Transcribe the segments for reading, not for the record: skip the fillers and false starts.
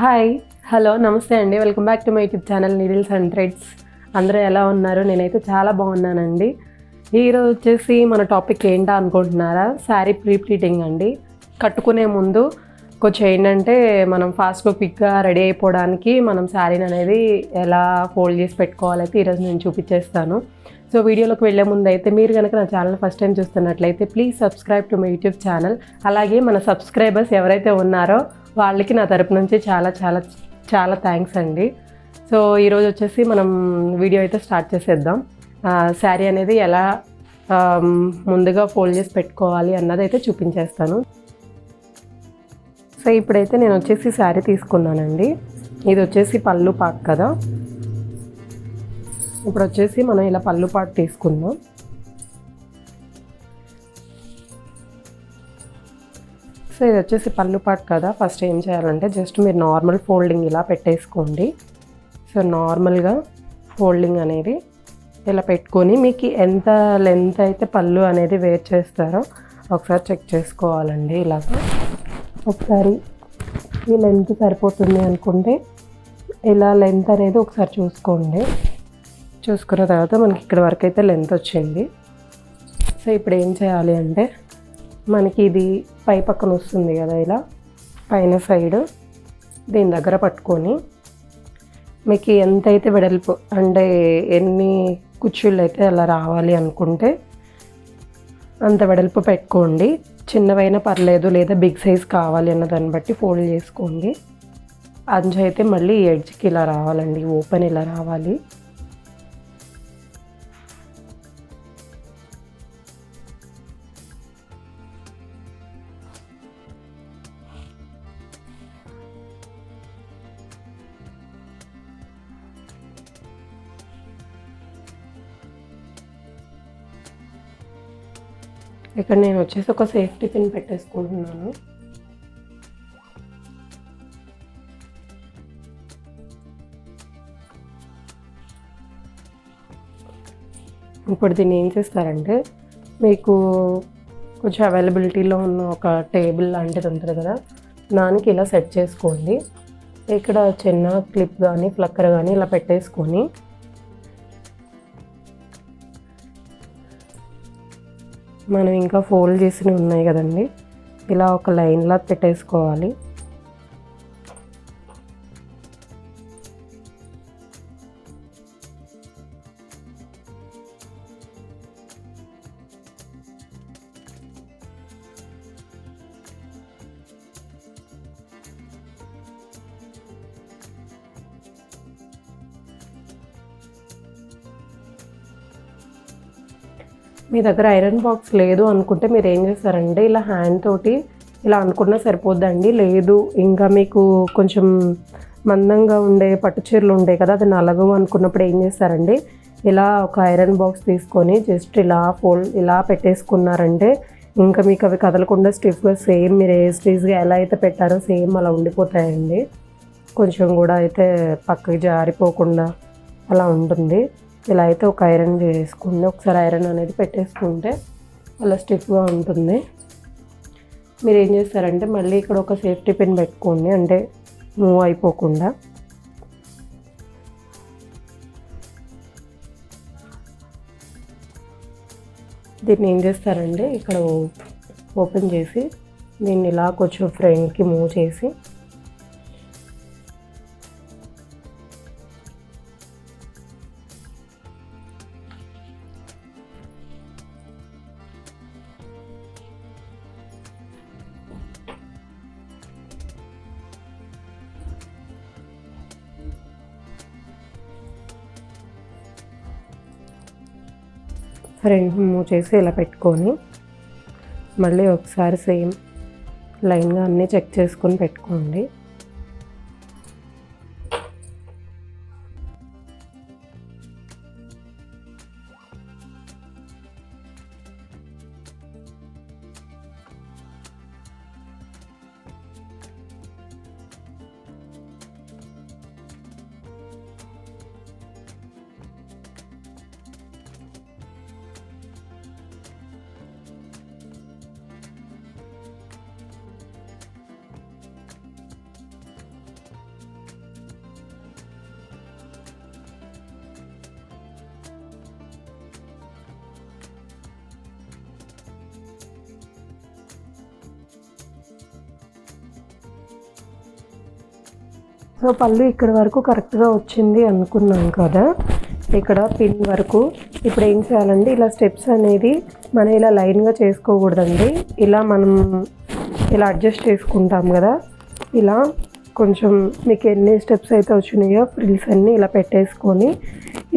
Hi hello నమస్తే అండి, welcome back to my YouTube channel needles and threads. అందరూ ఎలా ఉన్నారు? నేనైతే చాలా బాగున్నానండి. ఈరోజు వచ్చేసి మన టాపిక్ ఏంటా అనుకుంటున్నారా? శారీ ప్రీప్లీటింగ్ అండి. కట్టుకునే ముందు కొంచెం ఏంటంటే మనం ఫాస్ట్గా క్విక్గా రెడీ అయిపోవడానికి మనం శారీని అనేది ఎలా ఫోల్డ్ చేసి పెట్టుకోవాలైతే ఈరోజు నేను చూపించేస్తాను. సో వీడియోలోకి వెళ్ళే ముందు అయితే మీరు కనుక నా ఛానల్ ఫస్ట్ టైం చూస్తున్నట్లయితే please subscribe to my YouTube channel. అలాగే మన సబ్స్క్రైబర్స్ ఎవరైతే ఉన్నారో వాళ్ళకి నా తరపు నుంచి చాలా చాలా చాలా థ్యాంక్స్ అండి. సో ఈరోజు వచ్చేసి మనం వీడియో అయితే స్టార్ట్ చేసేద్దాం. శారీ అనేది ఎలా ముందుగా ఫోల్డ్ చేసి పెట్టుకోవాలి అన్నది అయితే చూపించేస్తాను. సో ఇప్పుడైతే నేను వచ్చేసి శారీ తీసుకున్నానండి. ఇది వచ్చేసి పళ్ళు పార్ట్ కదా. ఇప్పుడు వచ్చేసి మనం ఇలా పళ్ళు పార్ట్ తీసుకుందాం. సో ఇది వచ్చేసి పళ్ళు పార్ట్ కదా. ఫస్ట్ ఏం చేయాలంటే జస్ట్ మీరు నార్మల్ ఫోల్డింగ్ ఇలా పెట్టేసుకోండి. సో నార్మల్గా ఫోల్డింగ్ అనేది ఇలా పెట్టుకొని మీకు ఎంత లెంత్ అయితే పళ్ళు అనేది వేర్ చేస్తారో ఒకసారి చెక్ చేసుకోవాలండి. ఇలాగ ఒకసారి ఈ లెంత్ సరిపోతుంది అనుకుంటే ఇలా లెంత్ అనేది ఒకసారి చూసుకోండి. చూసుకున్న తర్వాత మనకి ఇక్కడ వరకు అయితే లెంత్ వచ్చింది. సో ఇప్పుడు ఏం చేయాలి అంటే మనకి ఇది పై పక్కన వస్తుంది కదా, ఇలా పైన సైడ్ దీని దగ్గర పట్టుకొని మీకు ఎంతైతే వెడల్పు అంటే ఎన్ని కుచ్చుళ్ళు అయితే అలా రావాలి అనుకుంటే అంత వెడల్పు పెట్టుకోండి. చిన్నవైనా పర్లేదు, లేదా బిగ్ సైజ్ కావాలి అన్న దాన్ని బట్టి ఫోల్డ్ చేసుకోండి. అంచు అయితే మళ్ళీ ఎడ్జ్కి ఇలా రావాలండి, ఓపెన్ ఇలా రావాలి. ఇక్కడ నేను వచ్చేసి ఒక సేఫ్టీ పిన్ పెట్టేసుకుంటున్నాను. ఇప్పుడు దీన్ని ఏం చేస్తారంటే మీకు కొంచెం అవైలబిలిటీలో ఉన్న ఒక టేబుల్ లాంటిది ఉంటుంది కదా, దానికి ఇలా సెట్ చేసుకోండి. ఇక్కడ చిన్న క్లిప్ కానీ ఫ్లక్కర్ కానీ ఇలా పెట్టేసుకొని మనం ఇంకా ఫోల్డ్ చేసినవి ఉన్నాయి కదండి, ఇలా ఒక లైన్లా పెట్టేసుకోవాలి. మీ దగ్గర ఐరన్ బాక్స్ లేదు అనుకుంటే మీరు ఏం చేస్తారంటే ఇలా హ్యాండ్ తోటి ఇలా అనుకున్నా సరిపోద్దండి. లేదు ఇంకా మీకు కొంచెం మందంగా ఉండే పట్టు చీరలు ఉంటాయి కదా, అది నలగవు అనుకున్నప్పుడు ఏం చేస్తారండి, ఇలా ఒక ఐరన్ బాక్స్ తీసుకొని జస్ట్ ఇలా పెట్టేసుకున్నారంటే ఇంకా మీకు అవి కదలకుండా స్టిఫ్గా సేమ్ మీరు స్టీజ్గా ఎలా అయితే పెట్టారో సేమ్ అలా ఉండిపోతాయండి. కొంచెం కూడా అయితే పక్కకి జారిపోకుండా అలా ఉంటుంది. ఇలా అయితే ఒక ఐరన్ చేసుకుంటే ఒకసారి ఐరన్ అనేది పెట్టేసుకుంటే అలా స్టిఫ్గా ఉంటుంది. మీరు ఏం చేస్తారంటే మళ్ళీ ఇక్కడ ఒక సేఫ్టీ పిన్ పెట్టుకోండి, అంటే మూవ్ అయిపోకుండా. దీన్ని ఏం చేస్తారంటే ఇక్కడ ఓపెన్ చేసి దీన్ని ఇలా కొంచెం ఫ్రంట్కి మూవ్ చేసి ఫ్రంట్ మూవ్ చేసి ఇలా పెట్టుకొని మళ్ళీ ఒకసారి సేమ్ లైన్గా అన్నీ చెక్ చేసుకొని పెట్టుకోండి. సో పళ్ళు ఇక్కడ వరకు కరెక్ట్గా వచ్చింది అనుకున్నాం కదా, ఇక్కడ పిన్ వరకు. ఇప్పుడు ఏం చేయాలంటే ఇలా స్టెప్స్ అనేది మనం ఇలా లైన్గా చేసుకోకూడదండి, ఇలా మనం ఇలా అడ్జస్ట్ చేసుకుంటాం కదా, ఇలా కొంచెం మీకు ఎన్ని స్టెప్స్ అయితే వచ్చినాయో ఫ్రిల్స్ అన్నీ ఇలా పెట్టేసుకొని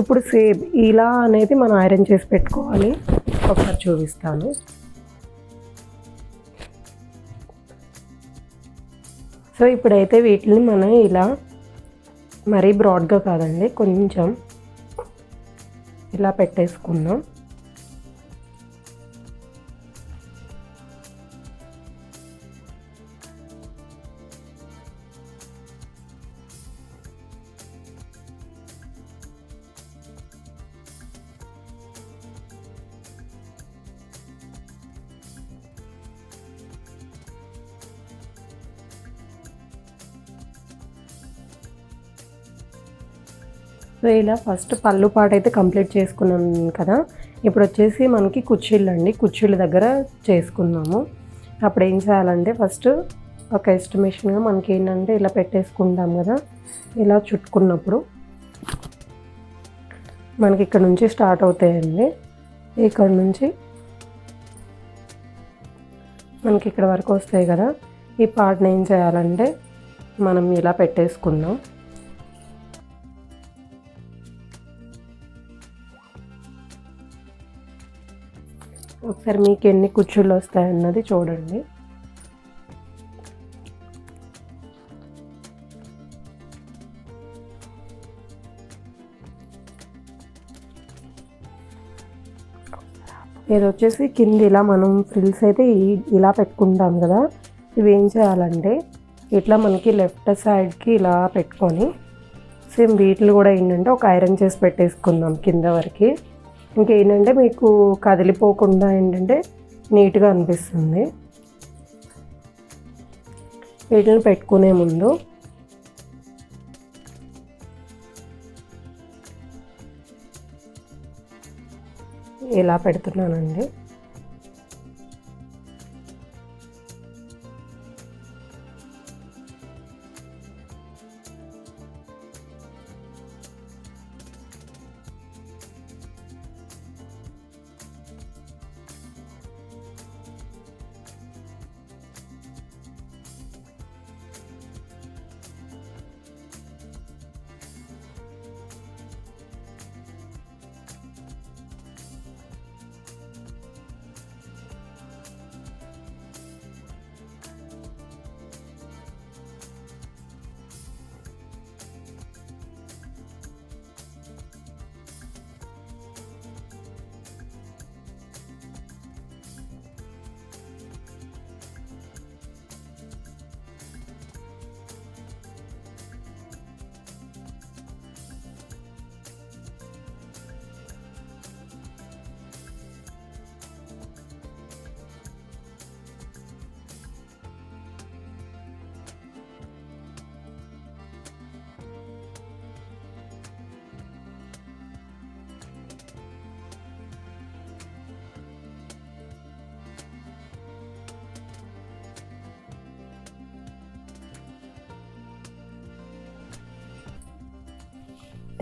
ఇప్పుడు సేమ్ ఇలా అనేది మనం ఐరన్ చేసి పెట్టుకోవాలి. ఒకసారి చూపిస్తాను. సో ఇప్పుడైతే వీటిని మనం ఇలా మరీ బ్రాడ్గా కాదండి, కొంచెం ఇలా పెట్టేసుకుందాం. సో ఇలా ఫస్ట్ పళ్ళు పాట అయితే కంప్లీట్ చేసుకున్నాం కదా, ఇప్పుడు వచ్చేసి మనకి కుర్చీలు అండి, కుర్చీల దగ్గర చేసుకున్నాము. అప్పుడు ఏం చేయాలంటే ఫస్ట్ ఒక ఎస్టిమేషన్గా మనకి ఏంటంటే ఇలా పెట్టేసుకుంటాం కదా, ఇలా చుట్టుకున్నప్పుడు మనకి ఇక్కడ నుంచి స్టార్ట్ అవుతాయండి. ఇక్కడ నుంచి మనకి ఇక్కడ వరకు వస్తాయి కదా, ఈ పార్ట్ని ఏం చేయాలంటే మనం ఇలా పెట్టేసుకుందాం. ఒకసారి మీకు ఎన్ని కుర్చీలు వస్తాయన్నది చూడండి. ఇది వచ్చేసి కింద ఇలా మనం ఫ్రిల్స్ అయితే ఇలా పెట్టుకుంటాం కదా, ఇవి ఏం చేయాలంటే ఇట్లా మనకి లెఫ్ట్ సైడ్కి ఇలా పెట్టుకొని సేమ్ వీటిని కూడా ఏంటంటే ఒక ఐరన్ చేసి పెట్టేసుకుందాం కింద వరకు. ఇంకేంటంటే మీకు కదిలిపోకుండా ఏంటంటే నీట్గా అనిపిస్తుంది. వీటిని పెట్టుకునే ముందు ఇలా పెడుతున్నానండి.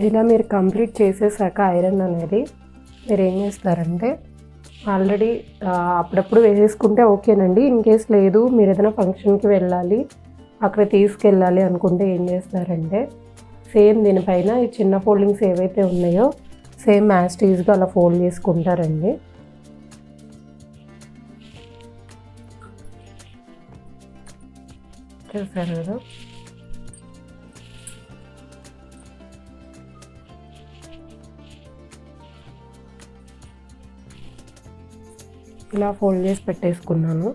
ఇలా మీరు కంప్లీట్ చేసేసాక ఐరన్ అనేది మీరు ఏం చేస్తారంటే ఆల్రెడీ అప్పుడప్పుడు వేసేసుకుంటే ఓకేనండి. ఇన్ కేస్ లేదు మీరు ఏదైనా ఫంక్షన్కి వెళ్ళాలి అక్కడ తీసుకెళ్ళాలి అనుకుంటే ఏం చేస్తారంటే సేమ్ దీనిపైన ఈ చిన్న ఫోల్డింగ్స్ ఏవైతే ఉన్నాయో సేమ్ యాస్టీజ్గా అలా ఫోల్డ్ చేసుకుంటారండి. చూసారు కదా, ఇలా ఫోల్డ్ చేసి పెట్టేసుకున్నాను.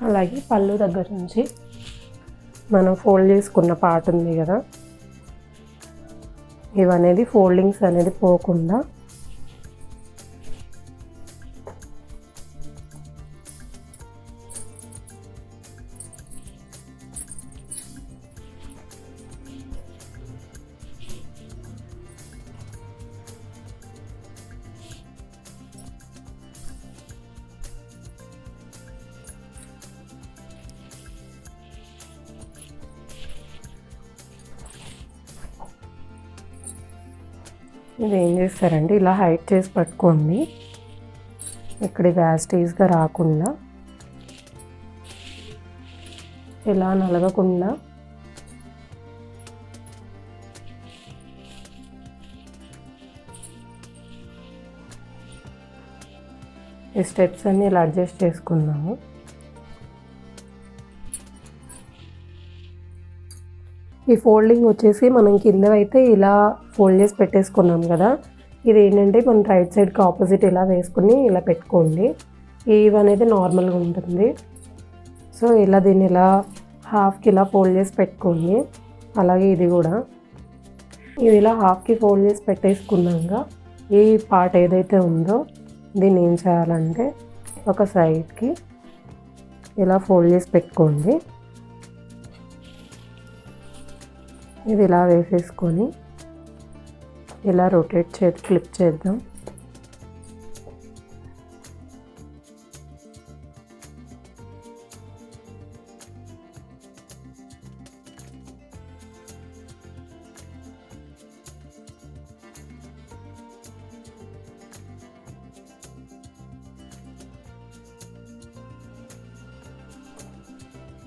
అలాగే పళ్ళు దగ్గర నుంచి మనం ఫోల్డ్ చేసుకున్న పార్ట్ ఉంది కదా, ఇవనేది ఫోల్డింగ్స్ అనేది పోకుండా ఇది ఏం చేస్తారంటే ఇలా హైట్ చేసి పట్టుకోండి, ఇక్కడ వ్యాస్టేజ్గా రాకుండా ఇలా నలగకుండా ఈ స్టెప్స్ అన్ని ఇలా అడ్జస్ట్ చేసుకుందాము. ఈ ఫోల్డింగ్ వచ్చేసి మనం కిందవైతే ఇలా ఫోల్డ్ చేసి పెట్టేసుకున్నాం కదా, ఇది ఏంటంటే మనం రైట్ సైడ్కి ఆపోజిట్ ఇలా వేసుకుని ఇలా పెట్టుకోండి. ఈవ్ అనేది నార్మల్గా ఉంటుంది. సో ఇలా దీన్ని ఇలా హాఫ్కి ఇలా ఫోల్డ్ చేసి పెట్టుకోండి. అలాగే ఇది కూడా ఇది ఇలా హాఫ్కి ఫోల్డ్ చేసి పెట్టేసుకున్నాక ఈ పార్ట్ ఏదైతే ఉందో దీన్ని ఏం చేయాలంటే ఒక సైడ్కి ఇలా ఫోల్డ్ చేసి పెట్టుకోండి. ఇది ఇలా వేసేసుకొని ఇలా రొటేట్ చేసి ఫ్లిప్ చేద్దాం.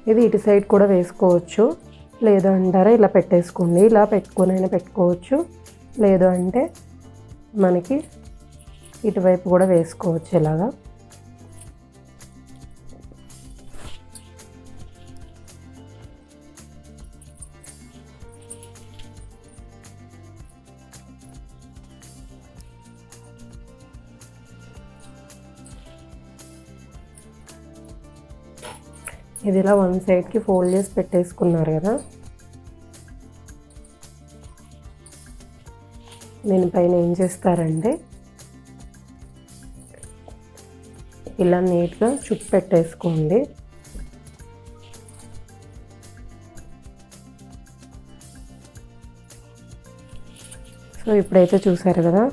ఇది ఇటు సైడ్ కూడా వేసుకోవచ్చు, లేదు అంటారా ఇలా పెట్టేసుకోండి. ఇలా పెట్టుకొని అయినా పెట్టుకోవచ్చు, లేదు అంటే మనకి ఇటువైపు కూడా వేసుకోవచ్చు ఇలాగా. ఇది ఇలా వన్ సైడ్కి ఫోల్డ్ చేసి పెట్టేసుకున్నారు కదా, దీనిపైన ఏం చేస్తారంటే ఇలా నీట్గా చుట్టు పెట్టేసుకోండి. సో ఇప్పుడైతే చూసారు కదా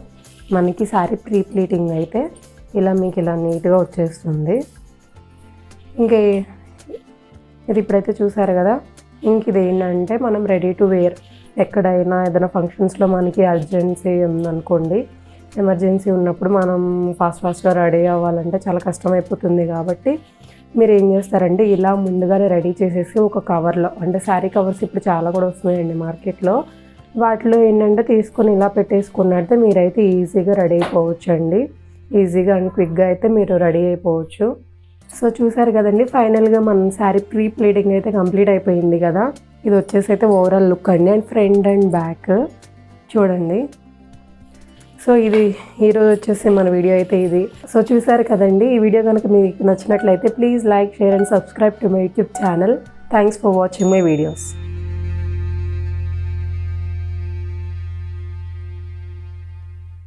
మనకి సారీ ప్రీ ప్లీటింగ్ అయితే ఇలా మీకు ఇలా నీట్గా వచ్చేస్తుంది. ఇంకా ఇది ఇప్పుడైతే చూసారు కదా, ఇంక ఇది ఏంటంటే మనం రెడీ టు వేర్ ఎక్కడైనా ఏదైనా ఫంక్షన్స్లో మనకి అర్జెన్సీ ఉందనుకోండి, ఎమర్జెన్సీ ఉన్నప్పుడు మనం ఫాస్ట్గా రెడీ అవ్వాలంటే చాలా కష్టమైపోతుంది. కాబట్టి మీరు ఏం చేస్తారంటే ఇలా ముందుగానే రెడీ చేసేసి ఒక కవర్లో, అంటే శారీ కవర్స్ ఇప్పుడు చాలా కూడా వస్తున్నాయండి మార్కెట్లో, వాటిలో ఏంటంటే తీసుకొని ఇలా పెట్టేసుకున్నట్టే మీరైతే ఈజీగా రెడీ అయిపోవచ్చు అండి. ఈజీగా అండ్ క్విక్గా అయితే మీరు రెడీ అయిపోవచ్చు. సో చూసారు కదండి, ఫైనల్గా మన శారీ ప్రీ ప్లీటింగ్ అయితే కంప్లీట్ అయిపోయింది కదా. ఇది వచ్చేసి అయితే ఓవరాల్ లుక్ అండి, అండ్ ఫ్రంట్ అండ్ బ్యాక్ చూడండి. సో ఇది ఈరోజు వచ్చేసి మన వీడియో అయితే ఇది. సో చూసారు కదండి, ఈ వీడియో కనుక మీకు నచ్చినట్లయితే please like, share and subscribe to my YouTube channel. Thanks for watching my videos.